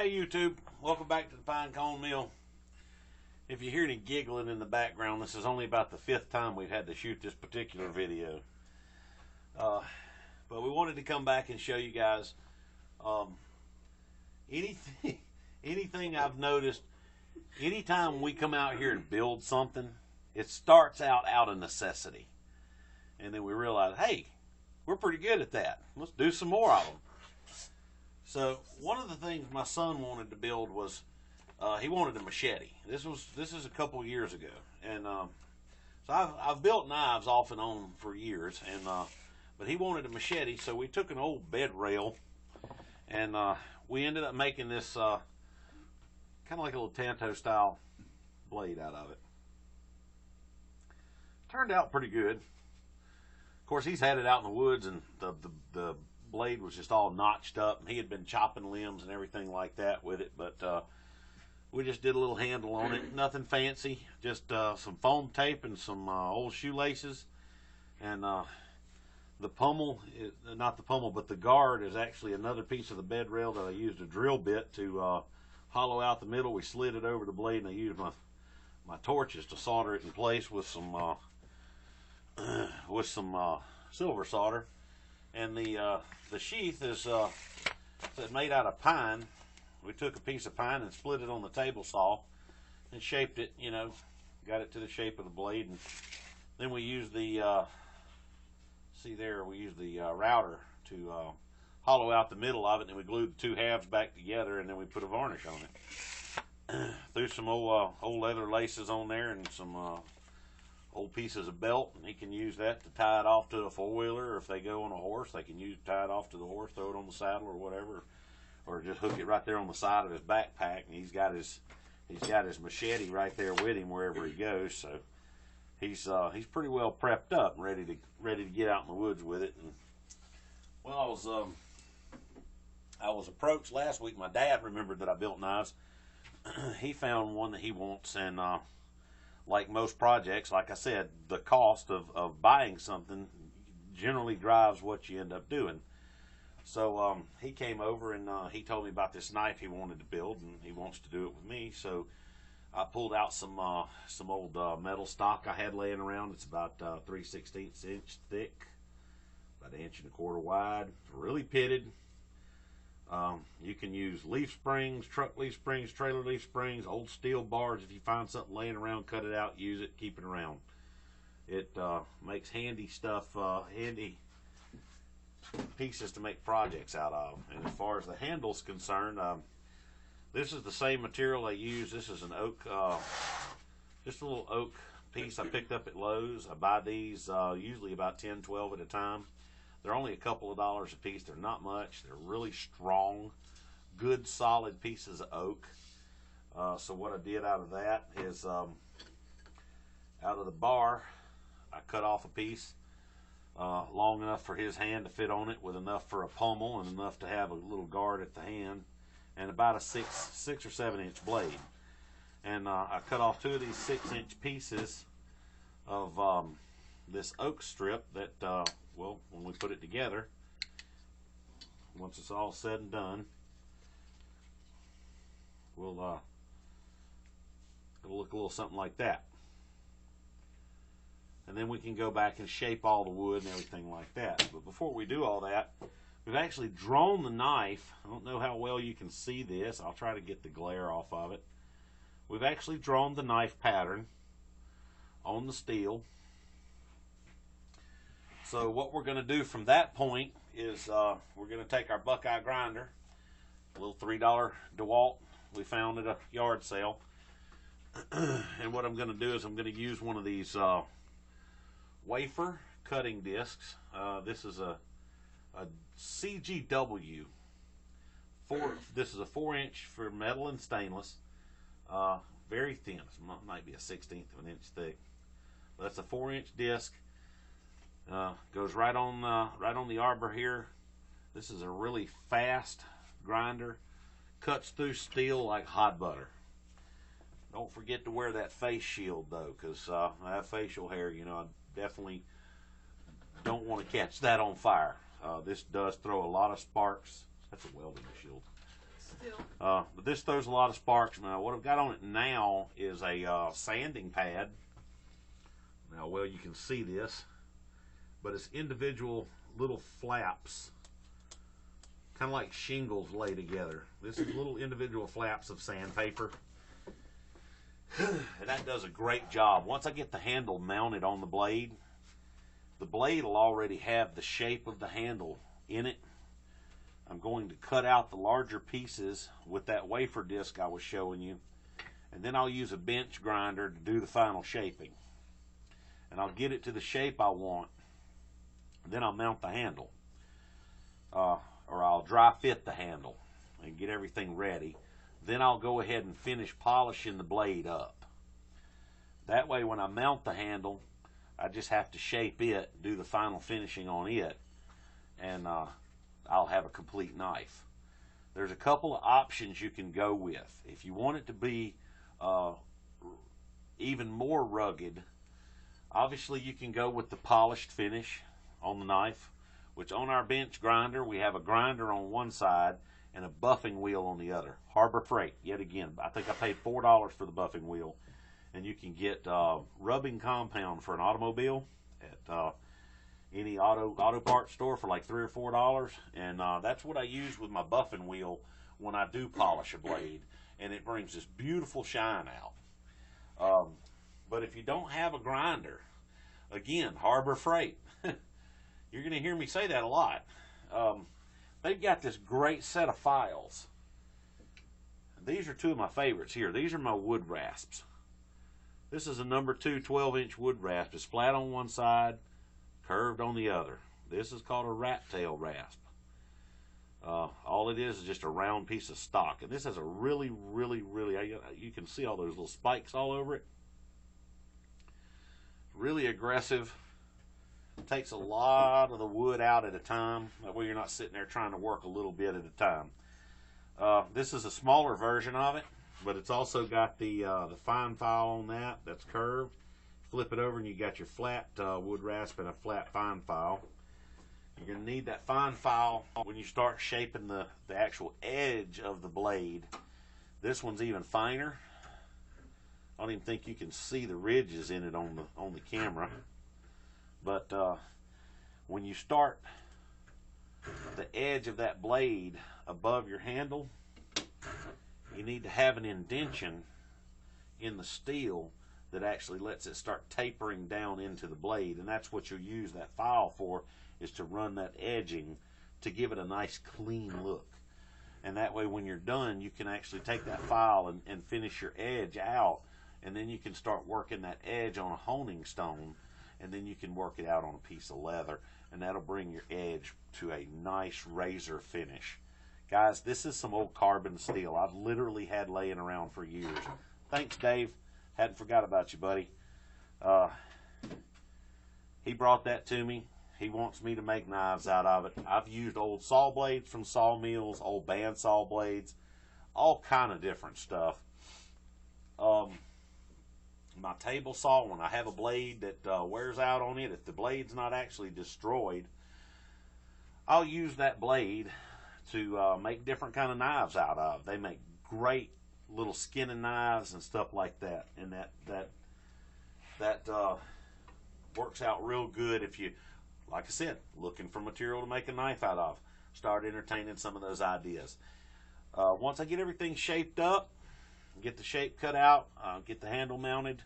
Hey YouTube, welcome back to the Pine Cone Mill. If you hear any giggling in the background, this is only about the 5th time we've had to shoot this particular video. But we wanted to come back and show you guys anything I've noticed. Anytime we come out here and build something, it starts out of necessity. And then we realize, hey, we're pretty good at that. Let's do some more of them. So one of the things my son wanted to build was he wanted a machete. This is a couple of years ago, and so I've built knives off and on for years, and but he wanted a machete, so we took an old bed rail, and we ended up making this kind of like a little Tanto style blade out of it. Turned out pretty good. Of course, he's had it out in the woods, and the blade was just all notched up, and he had been chopping limbs and everything like that with it, but we just did a little handle on it. Nothing fancy, just some foam tape and some old shoelaces, and the pommel, not the pommel, but the guard is actually another piece of the bed rail that I used a drill bit to hollow out the middle. We slid it over the blade, and I used my torches to solder it in place with some silver solder. And the sheath is made out of pine. We took a piece of pine and split it on the table saw and shaped it, you know, got it to the shape of the blade. And then we used the, see there, we used the router to hollow out the middle of it, and then we glued the two halves back together, and then we put a varnish on it. Threw some old leather laces on there and some old pieces of belt, and he can use that to tie it off to a four-wheeler, or if they go on a horse, they can tie it off to the horse, throw it on the saddle or whatever, or just hook it right there on the side of his backpack, and he's got his machete right there with him wherever he goes. So he's pretty well prepped up and ready to get out in the woods with it. And well, I was approached last week. My dad remembered that I built knives. He found one that he wants, and like most projects, like I said, the cost of buying something generally drives what you end up doing. So he came over, and he told me about this knife he wanted to build, and he wants to do it with me. So I pulled out some old metal stock I had laying around. It's about 3/16 inch thick, about 1.25 inches wide, really pitted. You can use leaf springs, truck leaf springs, trailer leaf springs, old steel bars. If you find something laying around, cut it out, use it, keep it around. It makes handy stuff, handy pieces to make projects out of. And as far as the handle's concerned, this is the same material I use. This is an oak, just a little oak piece I picked up at Lowe's. I buy these usually about 10, 12 at a time. They're only a couple of dollars a piece. They're not much. They're really strong, good, solid pieces of oak. So what I did out of that is, out of the bar, I cut off a piece long enough for his hand to fit on it, with enough for a pommel and enough to have a little guard at the hand, and about a 6 or 7 inch blade. And I cut off 2 of these 6-inch pieces of this oak strip that well, when we put it together, once it's all said and done, it'll look a little something like that. And then we can go back and shape all the wood and everything like that. But before we do all that, we've actually drawn the knife. I don't know how well you can see this. I'll try to get the glare off of it. We've actually drawn the knife pattern on the steel. So what we're going to do from that point is we're going to take our Buckeye grinder, a little $3 DeWalt we found at a yard sale, and what I'm going to do is I'm going to use one of these wafer cutting discs. This is a CGW. This is a 4-inch for metal and stainless, very thin. It might be a 1/16 of an inch thick. But that's a 4-inch disc. Goes right on the arbor here. This is a really fast grinder. Cuts through steel like hot butter. Don't forget to wear that face shield though, because I have facial hair. You know, I definitely don't want to catch that on fire. This does throw a lot of sparks. That's a welding shield. Still. But this throws a lot of sparks. Now, what I've got on it now is a sanding pad. Now, well, you can see this, but it's individual little flaps, kind of like shingles lay together. This is little individual flaps of sandpaper. And that does a great job. Once I get the handle mounted on the blade will already have the shape of the handle in it. I'm going to cut out the larger pieces with that wafer disc I was showing you, and then I'll use a bench grinder to do the final shaping. And I'll get it to the shape I want, and then I'll mount the handle, or I'll dry fit the handle and get everything ready. Then I'll go ahead and finish polishing the blade up. That way when I mount the handle, I just have to shape it, do the final finishing on it, and I'll have a complete knife. There's a couple of options you can go with. If you want it to be even more rugged, obviously you can go with the polished finish on the knife, which on our bench grinder, we have a grinder on one side and a buffing wheel on the other. Harbor Freight, yet again. I think I paid $4 for the buffing wheel. And you can get rubbing compound for an automobile at any auto parts store for like $3 or $4. And that's what I use with my buffing wheel when I do polish a blade. And it brings this beautiful shine out. But if you don't have a grinder, again, Harbor Freight. You're going to hear me say that a lot. They've got this great set of files. These are two of my favorites here. These are my wood rasps. This is a number 2 12-inch wood rasp. It's flat on one side, curved on the other. This is called a rat tail rasp. All it is just a round piece of stock. And this has a really, you can see all those little spikes all over it. Really aggressive. Takes a lot of the wood out at a time. That way you're not sitting there trying to work a little bit at a time. This is a smaller version of it, but it's also got the fine file on that. That's curved. Flip it over and you got your flat wood rasp and a flat fine file. You're going to need that fine file when you start shaping the actual edge of the blade. This one's even finer. I don't even think you can see the ridges in it on the camera. But when you start the edge of that blade above your handle, you need to have an indentation in the steel that actually lets it start tapering down into the blade. And that's what you'll use that file for, is to run that edging to give it a nice clean look. And that way when you're done, you can actually take that file and finish your edge out, and then you can start working that edge on a honing stone, and then you can work it out on a piece of leather, and that'll bring your edge to a nice razor finish. Guys, this is some old carbon steel I've literally had laying around for years. Thanks, Dave. Hadn't forgot about you, buddy. He brought that to me. He wants me to make knives out of it. I've used old saw blades from sawmills, old bandsaw blades, all kind of different stuff. My table saw, when I have a blade that wears out on it, if the blade's not actually destroyed, I'll use that blade to make different kind of knives out of. They make great little skinning knives and stuff like that, and that works out real good if you, like I said, looking for material to make a knife out of. Start entertaining some of those ideas. Once I get everything shaped up, get the shape cut out, get the handle mounted,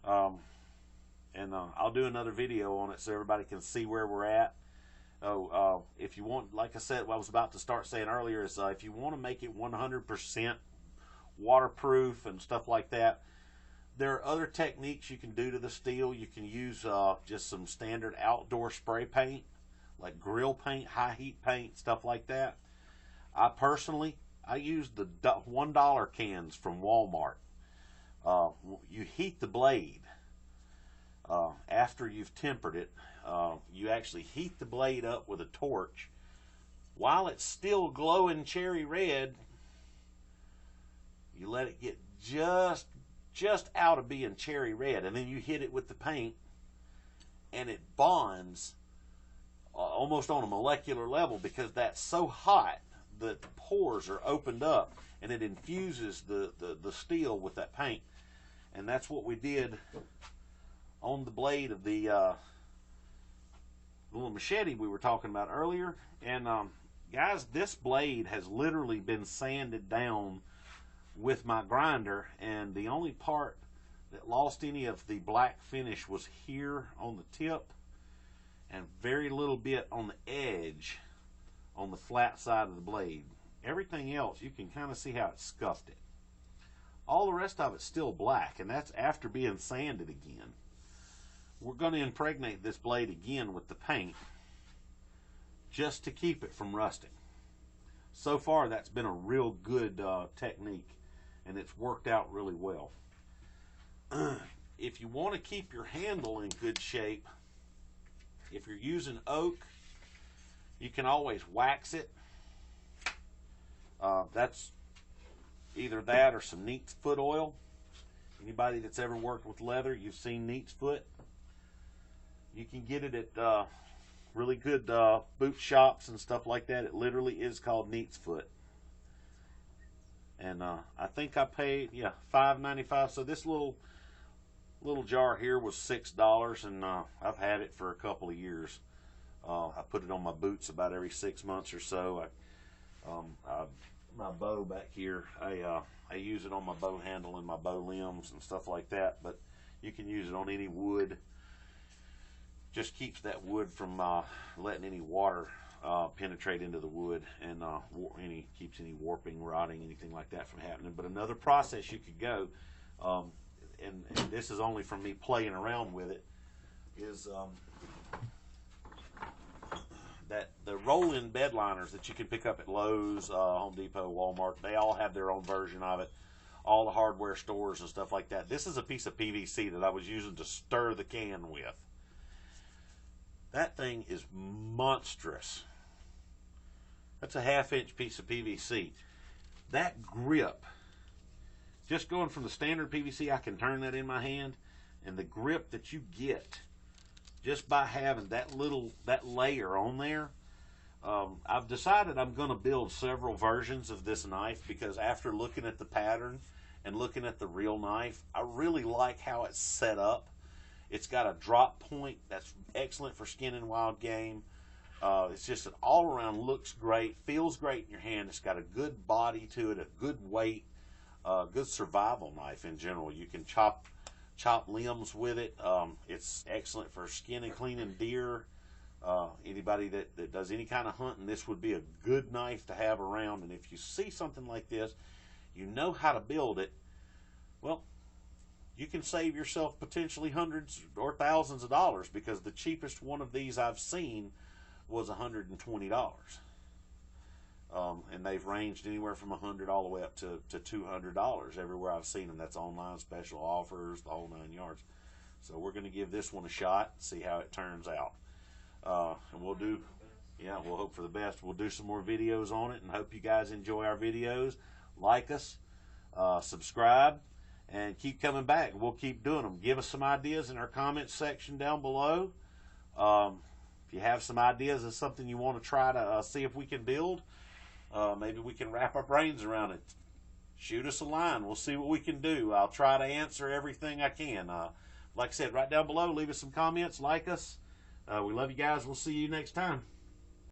and I'll do another video on it so everybody can see where we're at. If you want, like I said, what I was about to start saying earlier is if you want to make it 100% waterproof and stuff like that, there are other techniques you can do to the steel. You can use just some standard outdoor spray paint, like grill paint, high heat paint, stuff like that. I use the $1 cans from Walmart. You heat the blade after you've tempered it. You actually heat the blade up with a torch. While it's still glowing cherry red, you let it get just out of being cherry red, and then you hit it with the paint, and it bonds almost on a molecular level, because that's so hot the pores are opened up, and it infuses the steel with that paint. And that's what we did on the blade of the little machete we were talking about earlier. And guys, this blade has literally been sanded down with my grinder, and the only part that lost any of the black finish was here on the tip, and very little bit on the edge on the flat side of the blade. Everything else, you can kind of see how it scuffed it. All the rest of it's still black, and that's after being sanded again. We're going to impregnate this blade again with the paint just to keep it from rusting. So far, that's been a real good technique, and it's worked out really well. If you want to keep your handle in good shape, if you're using oak, you can always wax it. That's either that or some Neat's Foot oil. Anybody that's ever worked with leather, you've seen Neat's Foot. You can get it at really good boot shops and stuff like that. It literally is called Neat's Foot. And I think I paid, yeah, $5.95. So this little jar here was $6, and I've had it for a couple of years. I put it on my boots about every 6 months or so. My bow back here, I use it on my bow handle and my bow limbs and stuff like that, but you can use it on any wood. Just keeps that wood from letting any water penetrate into the wood, and keeps any warping, rotting, anything like that from happening. But another process you could go, and this is only from me playing around with it, is that the roll-in bed liners that you can pick up at Lowe's, Home Depot, Walmart, they all have their own version of it. All the hardware stores and stuff like that. This is a piece of PVC that I was using to stir the can with. That thing is monstrous. That's a 1/2-inch piece of PVC. That grip, just going from the standard PVC, I can turn that in my hand, and the grip that you get just by having that layer on there. I've decided I'm going to build several versions of this knife, because after looking at the pattern and looking at the real knife, I really like how it's set up. It's got a drop point that's excellent for skinning wild game. It's just an all-around, looks great, feels great in your hand. It's got a good body to it, a good weight, good survival knife in general. You can chop limbs with it. It's excellent for skinning, cleaning deer. Anybody that does any kind of hunting, this would be a good knife to have around. And if you see something like this, you know how to build it, well, you can save yourself potentially hundreds or thousands of dollars, because the cheapest one of these I've seen was $120. And they've ranged anywhere from $100 all the way up to $200 everywhere I've seen them. That's online, special offers, the whole 9 yards. So we're going to give this one a shot, see how it turns out. And we'll hope for the best. We'll do some more videos on it, and hope you guys enjoy our videos. Like us, subscribe, and keep coming back. We'll keep doing them. Give us some ideas in our comments section down below. If you have some ideas of something you want to try to see if we can build, maybe we can wrap our brains around it. Shoot us a line. We'll see what we can do. I'll try to answer everything I can. Like I said, right down below, leave us some comments. Like us. We love you guys. We'll see you next time.